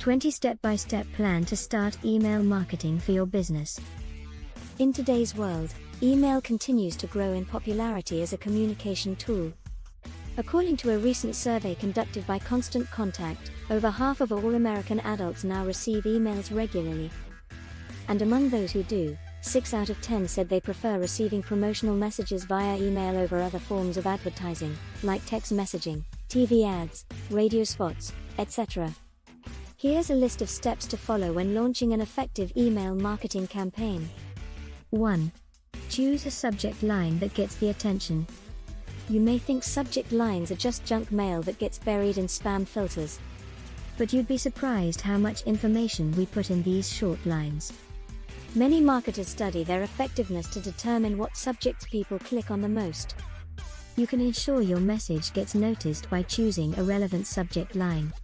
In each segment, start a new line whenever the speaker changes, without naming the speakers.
20 Step-by-Step Plan to Start Email Marketing for Your Business. In today's world, email continues to grow in popularity as a communication tool. According to a recent survey conducted by Constant Contact, over half of all American adults now receive emails regularly. And among those who do, 6 out of 10 said they prefer receiving promotional messages via email over other forms of advertising, like text messaging, TV ads, radio spots, etc. Here's a list of steps to follow when launching an effective email marketing campaign. 1. Choose a subject line that gets the attention. You may think subject lines are just junk mail that gets buried in spam filters. But you'd be surprised how much information we put in these short lines. Many marketers study their effectiveness to determine what subjects people click on the most. You can ensure your message gets noticed by choosing a relevant subject line.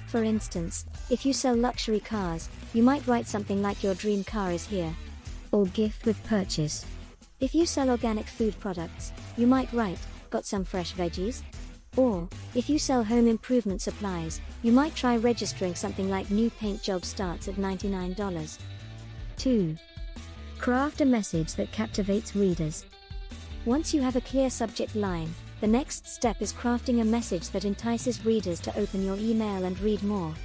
For instance, if you sell luxury cars, you might write something like "Your dream car is here," or "Gift with purchase." If you sell organic food products, you might write, "Got some fresh veggies?" Or, if you sell home improvement supplies, you might try registering something like "New paint job starts at $99. 2. Craft a message that captivates readers. Once you have a clear subject line, the next step is crafting a message that entices readers to open your email and read more.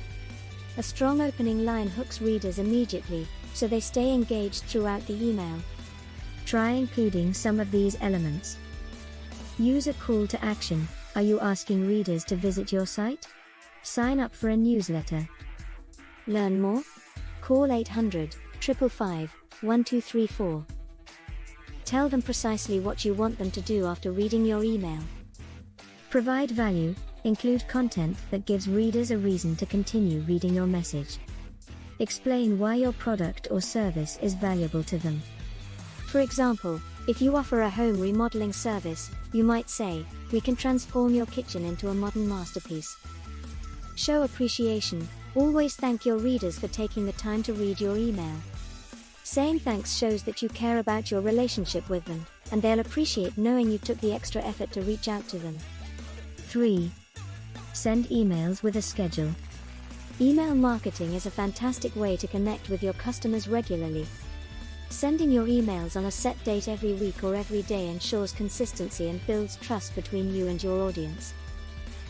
A strong opening line hooks readers immediately, so they stay engaged throughout the email. Try including some of these elements. Use a call to action. Are you asking readers to visit your site? Sign up for a newsletter. Learn more? Call 800-555-1234. Tell them precisely what you want them to do after reading your email. Provide value. Include content that gives readers a reason to continue reading your message. Explain why your product or service is valuable to them. For example, if you offer a home remodeling service, you might say, "We can transform your kitchen into a modern masterpiece." Show appreciation. Always thank your readers for taking the time to read your email. Saying thanks shows that you care about your relationship with them, and they'll appreciate knowing you took the extra effort to reach out to them. 3. Send emails with a schedule. Email marketing is a fantastic way to connect with your customers regularly. Sending your emails on a set date every week or every day ensures consistency and builds trust between you and your audience.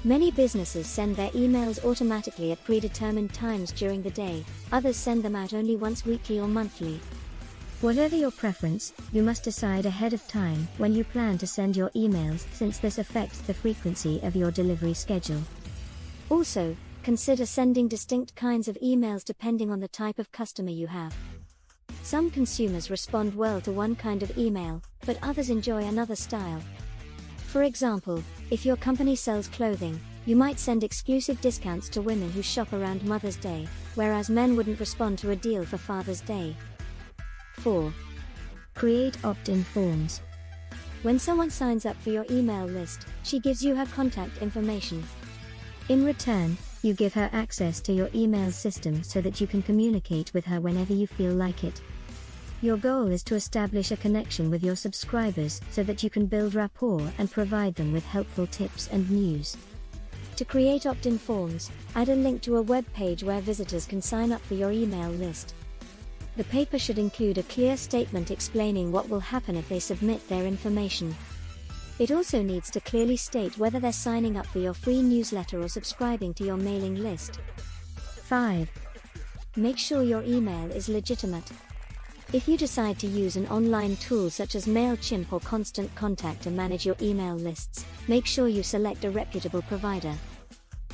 Many businesses send their emails automatically at predetermined times during the day, others send them out only once weekly or monthly. Whatever your preference, you must decide ahead of time when you plan to send your emails, since this affects the frequency of your delivery schedule. Also, consider sending distinct kinds of emails depending on the type of customer you have. Some consumers respond well to one kind of email, but others enjoy another style. For example, if your company sells clothing, you might send exclusive discounts to women who shop around Mother's Day, whereas men wouldn't respond to a deal for Father's Day. 4. Create opt-in forms. When someone signs up for your email list, she gives you her contact information. In return, you give her access to your email system so that you can communicate with her whenever you feel like it. Your goal is to establish a connection with your subscribers so that you can build rapport and provide them with helpful tips and news. To create opt-in forms, add a link to a web page where visitors can sign up for your email list. The paper should include a clear statement explaining what will happen if they submit their information. It also needs to clearly state whether they're signing up for your free newsletter or subscribing to your mailing list. 5. Make sure your email is legitimate. If you decide to use an online tool such as MailChimp or Constant Contact to manage your email lists, make sure you select a reputable provider.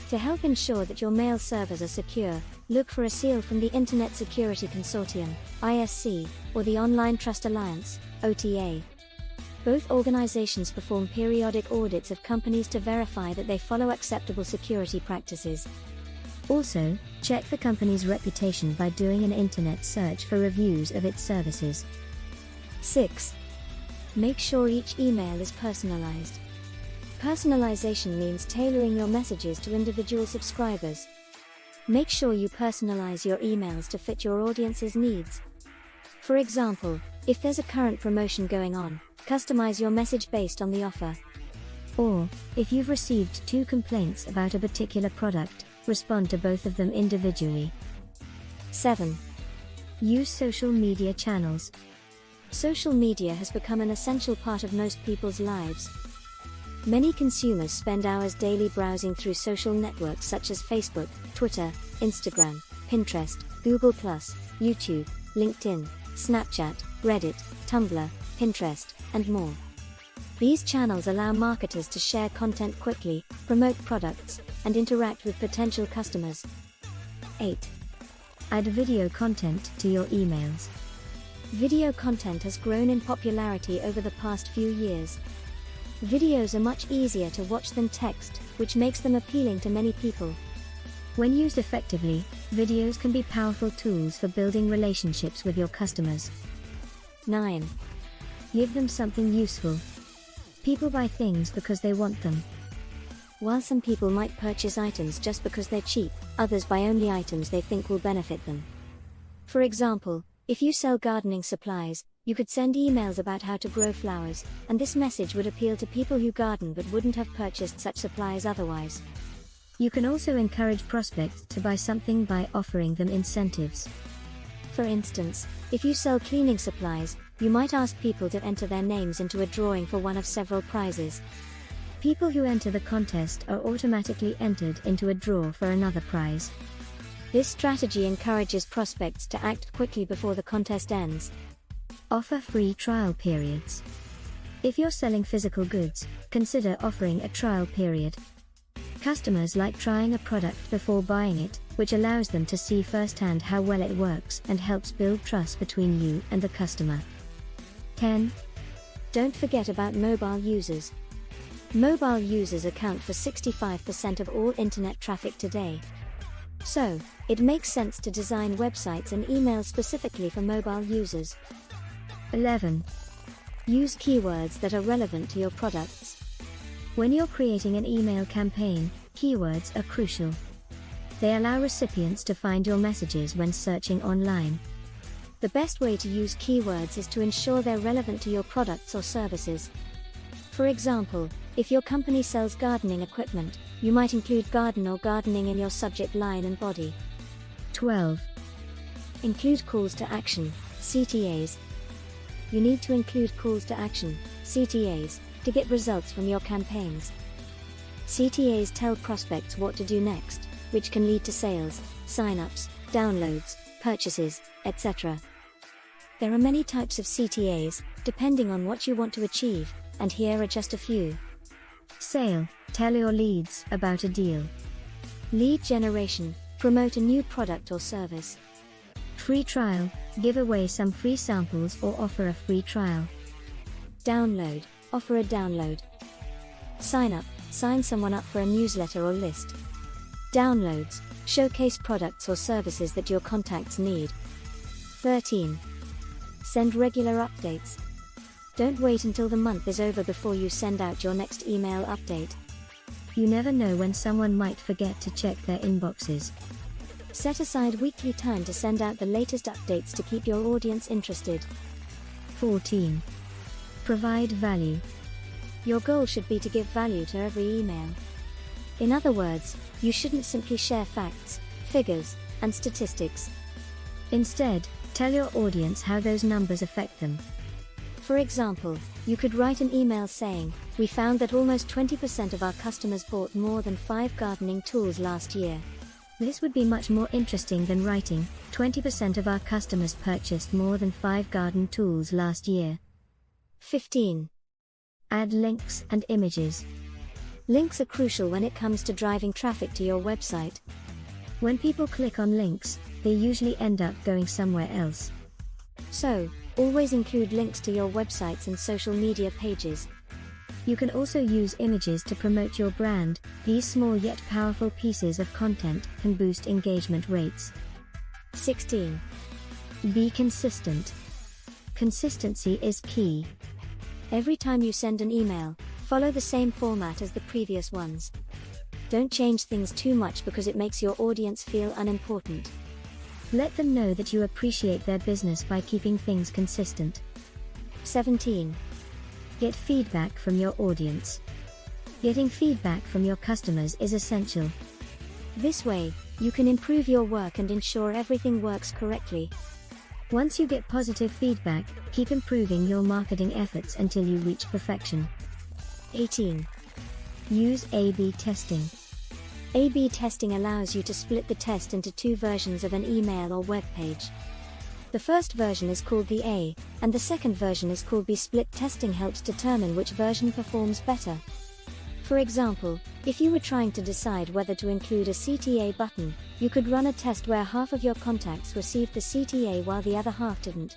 To help ensure that your mail servers are secure, look for a seal from the Internet Security Consortium, ISC, or the Online Trust Alliance, OTA. Both organizations perform periodic audits of companies to verify that they follow acceptable security practices. Also, check the company's reputation by doing an internet search for reviews of its services. 6. Make sure each email is personalized. Personalization means tailoring your messages to individual subscribers. Make sure you personalize your emails to fit your audience's needs. For example, if there's a current promotion going on, customize your message based on the offer. Or, if you've received 2 complaints about a particular product, Respond to both of them individually. 7. Use social media channels. Social media has become an essential part of most people's lives. Many consumers spend hours daily browsing through social networks such as Facebook, Twitter, Instagram, Pinterest, Google+, YouTube, LinkedIn, Snapchat, Reddit, Tumblr, Pinterest, and more. These channels allow marketers to share content quickly, promote products, and interact with potential customers. 8. Add video content to your emails. Video content has grown in popularity over the past few years. Videos are much easier to watch than text, which makes them appealing to many people. When used effectively, videos can be powerful tools for building relationships with your customers. 9. Give them something useful. People buy things because they want them. While some people might purchase items just because they're cheap, others buy only items they think will benefit them. For example, if you sell gardening supplies, you could send emails about how to grow flowers, and this message would appeal to people who garden but wouldn't have purchased such supplies otherwise. You can also encourage prospects to buy something by offering them incentives. For instance, if you sell cleaning supplies, you might ask people to enter their names into a drawing for one of several prizes. People who enter the contest are automatically entered into a draw for another prize. This strategy encourages prospects to act quickly before the contest ends. Offer free trial periods. If you're selling physical goods, consider offering a trial period. Customers like trying a product before buying it, which allows them to see firsthand how well it works and helps build trust between you and the customer. 10. Don't forget about mobile users. Mobile users account for 65% of all internet traffic today. So, it makes sense to design websites and emails specifically for mobile users. 11. Use keywords that are relevant to your products. When you're creating an email campaign, keywords are crucial. They allow recipients to find your messages when searching online. The best way to use keywords is to ensure they're relevant to your products or services. For example, if your company sells gardening equipment, you might include garden or gardening in your subject line and body. 12. Include calls to action, CTAs. You need to include calls to action, CTAs, to get results from your campaigns. CTAs tell prospects what to do next, which can lead to sales, sign-ups, downloads, purchases, etc. There are many types of CTAs, depending on what you want to achieve, and here are just a few. Sale, tell your leads about a deal. Lead generation, promote a new product or service. Free trial, give away some free samples or offer a free trial. Download, offer a download. Sign up, sign someone up for a newsletter or list. Downloads, showcase products or services that your contacts need. 13. Send regular updates. Don't wait until the month is over before you send out your next email update. You never know when someone might forget to check their inboxes. Set aside weekly time to send out the latest updates to keep your audience interested. 14. Provide value. Your goal should be to give value to every email. In other words, you shouldn't simply share facts, figures, and statistics. Instead, tell your audience how those numbers affect them. For example, you could write an email saying, "We found that almost 20% of our customers bought more than 5 gardening tools last year." This would be much more interesting than writing, "20% of our customers purchased more than 5 garden tools last year." 15. Add links and images. Links are crucial when it comes to driving traffic to your website. When people click on links, they usually end up going somewhere else. So, always include links to your websites and social media pages. You can also use images to promote your brand. These small yet powerful pieces of content can boost engagement rates. 16. Be consistent. Consistency is key. Every time you send an email, follow the same format as the previous ones. Don't change things too much because it makes your audience feel unimportant. Let them know that you appreciate their business by keeping things consistent. 17. Get feedback from your audience. Getting feedback from your customers is essential. This way, you can improve your work and ensure everything works correctly. Once you get positive feedback, keep improving your marketing efforts until you reach perfection. 18. Use A/B testing. A/B testing allows you to split the test into two versions of an email or web page. The first version is called the A, and the second version is called B. Split testing helps determine which version performs better. For example, if you were trying to decide whether to include a CTA button, you could run a test where half of your contacts received the CTA while the other half didn't.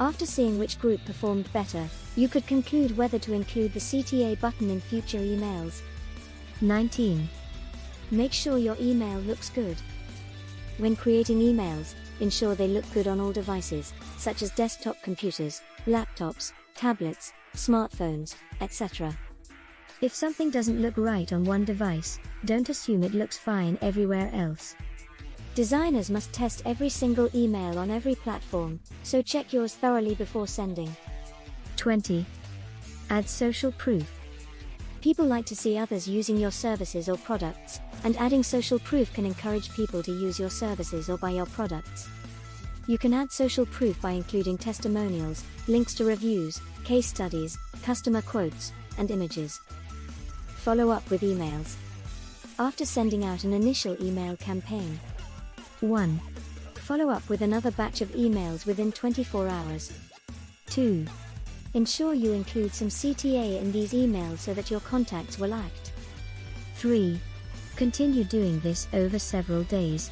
After seeing which group performed better, you could conclude whether to include the CTA button in future emails. 19. Make sure your email looks good. When creating emails, ensure they look good on all devices, such as desktop computers, laptops, tablets, smartphones, etc. If something doesn't look right on one device, don't assume it looks fine everywhere else. Designers must test every single email on every platform, so check yours thoroughly before sending. 20. Add social proof. People like to see others using your services or products, and adding social proof can encourage people to use your services or buy your products. You can add social proof by including testimonials, links to reviews, case studies, customer quotes, and images. Follow up with emails. After sending out an initial email campaign. 1. Follow up with another batch of emails within 24 hours. 2. Ensure you include some CTA in these emails so that your contacts will act. 3. Continue doing this over several days.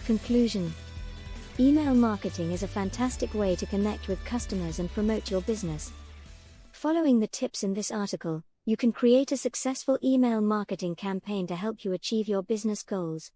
Conclusion. Email marketing is a fantastic way to connect with customers and promote your business. Following the tips in this article, you can create a successful email marketing campaign to help you achieve your business goals.